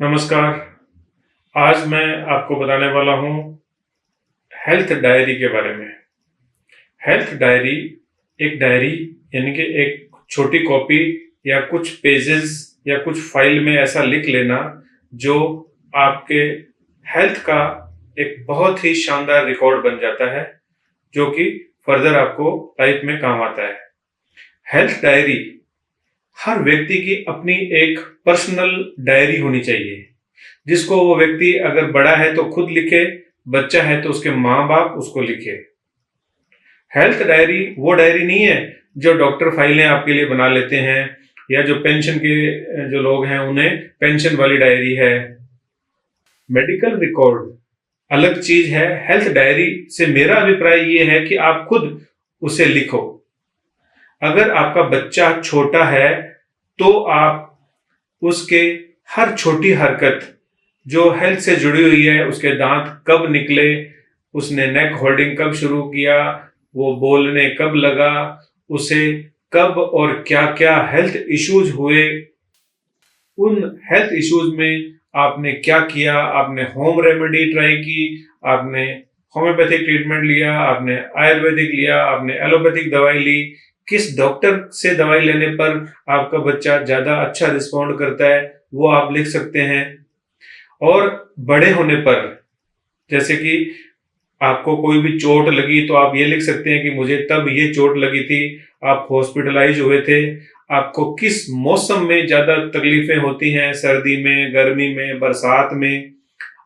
नमस्कार। आज मैं आपको बताने वाला हूँ हेल्थ डायरी के बारे में। हेल्थ डायरी एक डायरी यानी कि एक छोटी कॉपी या कुछ पेजेस या कुछ फाइल में ऐसा लिख लेना जो आपके हेल्थ का एक बहुत ही शानदार रिकॉर्ड बन जाता है, जो कि फर्दर आपको लाइफ में काम आता है। हेल्थ डायरी हर व्यक्ति की अपनी एक पर्सनल डायरी होनी चाहिए, जिसको वो व्यक्ति अगर बड़ा है तो खुद लिखे, बच्चा है तो उसके माँ बाप उसको लिखे। हेल्थ डायरी वो डायरी नहीं है जो डॉक्टर फाइलें आपके लिए बना लेते हैं, या जो पेंशन के जो लोग हैं उन्हें पेंशन वाली डायरी है। मेडिकल रिकॉर्ड अलग चीज है। हेल्थ डायरी से मेरा अभिप्राय ये है कि आप खुद उसे लिखो। अगर आपका बच्चा छोटा है तो आप उसके हर छोटी हरकत जो हेल्थ से जुड़ी हुई है, उसके दांत कब निकले, उसने नेक होल्डिंग कब शुरू किया, वो बोलने कब लगा, उसे कब और क्या क्या हेल्थ इश्यूज हुए, उन हेल्थ इश्यूज में आपने क्या किया, आपने होम रेमेडी ट्राई की, आपने होम्योपैथिक ट्रीटमेंट लिया, आपने आयुर्वेदिक लिया, आपने एलोपैथिक दवाई ली, किस डॉक्टर से दवाई लेने पर आपका बच्चा ज्यादा अच्छा रिस्पॉन्ड करता है, वो आप लिख सकते हैं। और बड़े होने पर, जैसे कि आपको कोई भी चोट लगी तो आप ये लिख सकते हैं कि मुझे तब ये चोट लगी थी, आप हॉस्पिटलाइज हुए थे, आपको किस मौसम में ज्यादा तकलीफें होती हैं, सर्दी में, गर्मी में, बरसात में।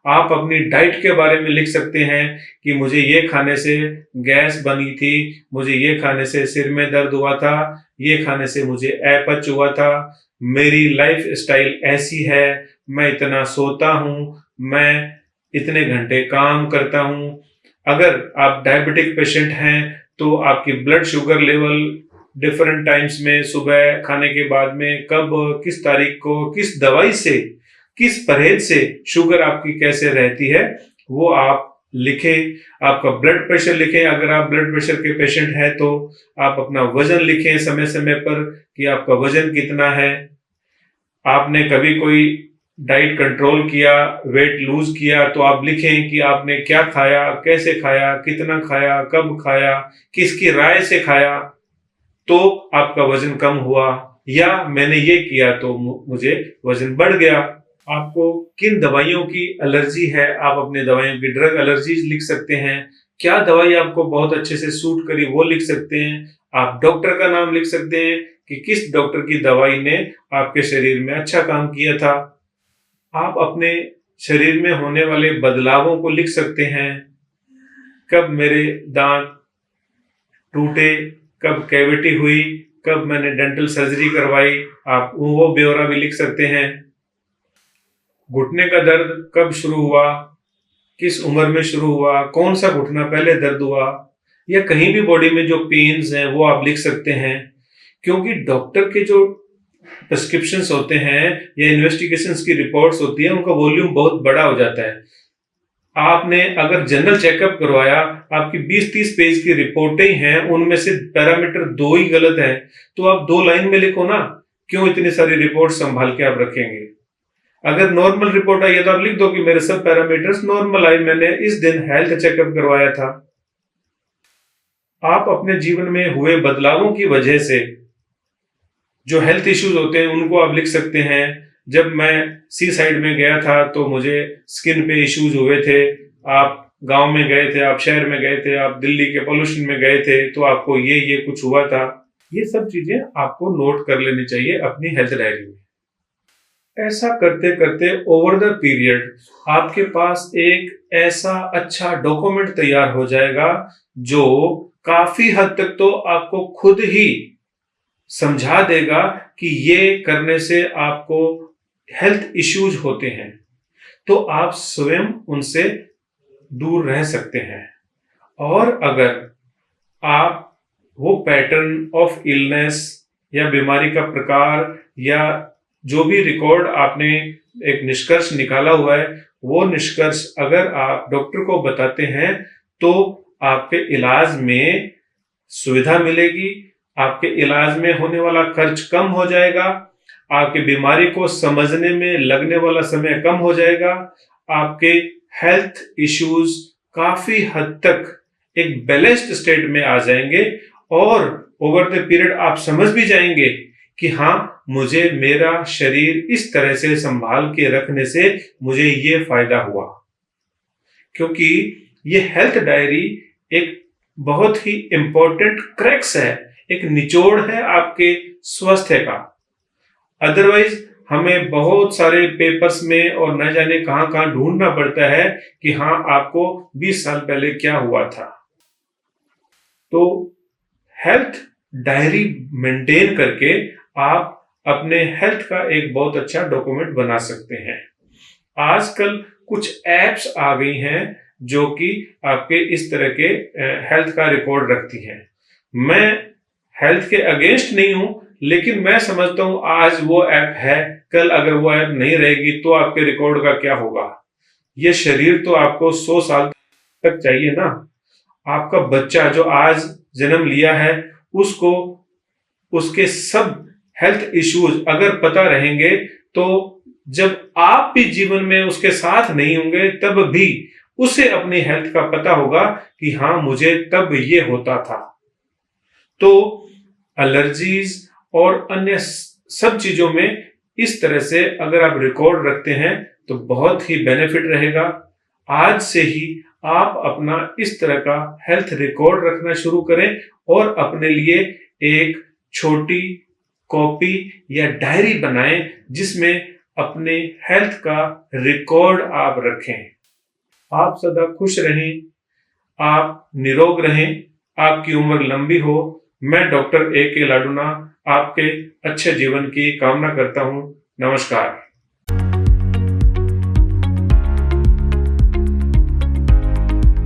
आप अपनी डाइट के बारे में लिख सकते हैं कि मुझे ये खाने से गैस बनी थी, मुझे ये खाने से सिर में दर्द हुआ था, ये खाने से मुझे अपच हुआ था, मेरी लाइफ स्टाइल ऐसी है, मैं इतना सोता हूँ, मैं इतने घंटे काम करता हूँ। अगर आप डायबिटिक पेशेंट हैं तो आपकी blood sugar level different times में, सुबह खाने के बाद में, कब, किस तारीख को, किस दवाई से, किस परहेज से शुगर आपकी कैसे रहती है, वो आप लिखें। आपका ब्लड प्रेशर लिखें, अगर आप ब्लड प्रेशर के पेशेंट हैं तो आप अपना वजन लिखें समय समय पर कि आपका वजन कितना है। आपने कभी कोई डाइट कंट्रोल किया, वेट लूज किया, तो आप लिखें कि आपने क्या खाया, कैसे खाया, कितना खाया, कब खाया, किसकी राय से खाया तो आपका वजन कम हुआ, या मैंने ये किया तो मुझे वजन बढ़ गया। आपको किन दवाइयों की एलर्जी है, आप अपने दवाइयों की ड्रग एलर्जीज लिख सकते हैं। क्या दवाई आपको बहुत अच्छे से सूट करी वो लिख सकते हैं। आप डॉक्टर का नाम लिख सकते हैं कि किस डॉक्टर की दवाई ने आपके शरीर में अच्छा काम किया था। आप अपने शरीर में होने वाले बदलावों को लिख सकते हैं। कब मेरे दांत टूटे, कब कैविटी हुई, कब मैंने डेंटल सर्जरी करवाई, आप वो ब्यौरा भी लिख सकते हैं। घुटने का दर्द कब शुरू हुआ, किस उम्र में शुरू हुआ, कौन सा घुटना पहले दर्द हुआ, या कहीं भी बॉडी में जो पेन्स हैं वो आप लिख सकते हैं। क्योंकि डॉक्टर के जो प्रिस्क्रिप्शंस होते हैं या इन्वेस्टिगेशंस की रिपोर्ट्स होती है, उनका वॉल्यूम बहुत बड़ा हो जाता है। आपने अगर जनरल चेकअप करवाया, आपकी 20-30 पेज की रिपोर्टें हैं, उनमें से पैरामीटर 2 ही गलत है, तो आप 2 लाइन में लिखो ना, क्यों इतनी सारी रिपोर्ट संभाल के आप रखेंगे। अगर नॉर्मल रिपोर्ट आई है तो आप लिख दो कि मेरे सब पैरामीटर्स नॉर्मल आए, मैंने इस दिन हेल्थ चेकअप करवाया था। आप अपने जीवन में हुए बदलावों की वजह से जो हेल्थ इश्यूज होते हैं उनको आप लिख सकते हैं। जब मैं सी साइड में गया था तो मुझे स्किन पे इश्यूज हुए थे। आप गांव में गए थे, आप शहर में गए थे, आप दिल्ली के पोल्यूशन में गए थे, तो आपको ये कुछ हुआ था। ये सब चीजें आपको नोट कर लेनी चाहिए अपनी हेल्थ डायरी में। ऐसा करते करते ओवर द पीरियड आपके पास एक ऐसा अच्छा डॉक्यूमेंट तैयार हो जाएगा जो काफी हद तक तो आपको खुद ही समझा देगा कि ये करने से आपको हेल्थ इश्यूज होते हैं, तो आप स्वयं उनसे दूर रह सकते हैं। और अगर आप वो पैटर्न ऑफ इलनेस या बीमारी का प्रकार या जो भी रिकॉर्ड आपने एक निष्कर्ष निकाला हुआ है, वो निष्कर्ष अगर आप डॉक्टर को बताते हैं तो आपके इलाज में सुविधा मिलेगी, आपके इलाज में होने वाला खर्च कम हो जाएगा, आपकी बीमारी को समझने में लगने वाला समय कम हो जाएगा, आपके हेल्थ इश्यूज काफी हद तक एक बैलेंस्ड स्टेट में आ जाएंगे और ओवर द पीरियड आप समझ भी जाएंगे कि हाँ, मुझे मेरा शरीर इस तरह से संभाल के रखने से मुझे ये फायदा हुआ। क्योंकि ये हेल्थ डायरी एक बहुत ही इंपॉर्टेंट क्रैक्स है, एक निचोड़ है आपके स्वास्थ्य का। अदरवाइज हमें बहुत सारे पेपर्स में और न जाने कहां कहां ढूंढना पड़ता है कि हाँ, आपको 20 साल पहले क्या हुआ था। तो हेल्थ डायरी मेंटेन करके आप अपने हेल्थ का एक बहुत अच्छा डॉक्यूमेंट बना सकते हैं। आजकल कुछ एप्स आ गई हैं जो कि आपके इस तरह के हेल्थ का रिकॉर्ड रखती हैं। मैं हेल्थ के अगेंस्ट नहीं हूं, लेकिन मैं समझता हूं आज वो ऐप है, कल अगर वो ऐप नहीं रहेगी तो आपके रिकॉर्ड का क्या होगा। ये शरीर तो आपको 100 साल तक चाहिए ना। आपका बच्चा जो आज जन्म लिया है, उसको उसके सब हेल्थ इश्यूज अगर पता रहेंगे तो जब आप भी जीवन में उसके साथ नहीं होंगे तब भी उसे अपनी हेल्थ का पता होगा कि हाँ, मुझे तब ये होता था। तो एलर्जीज और अन्य सब चीजों में इस तरह से अगर आप रिकॉर्ड रखते हैं तो बहुत ही बेनिफिट रहेगा। आज से ही आप अपना इस तरह का हेल्थ रिकॉर्ड रखना शुरू करें और अपने लिए एक छोटी कॉपी या डायरी बनाएं जिसमें अपने हेल्थ का रिकॉर्ड आप रखें। आप सदा खुश रहें, आप निरोग रहें, आपकी उम्र लंबी हो। मैं डॉक्टर A.K. लाडूना आपके अच्छे जीवन की कामना करता हूं। नमस्कार।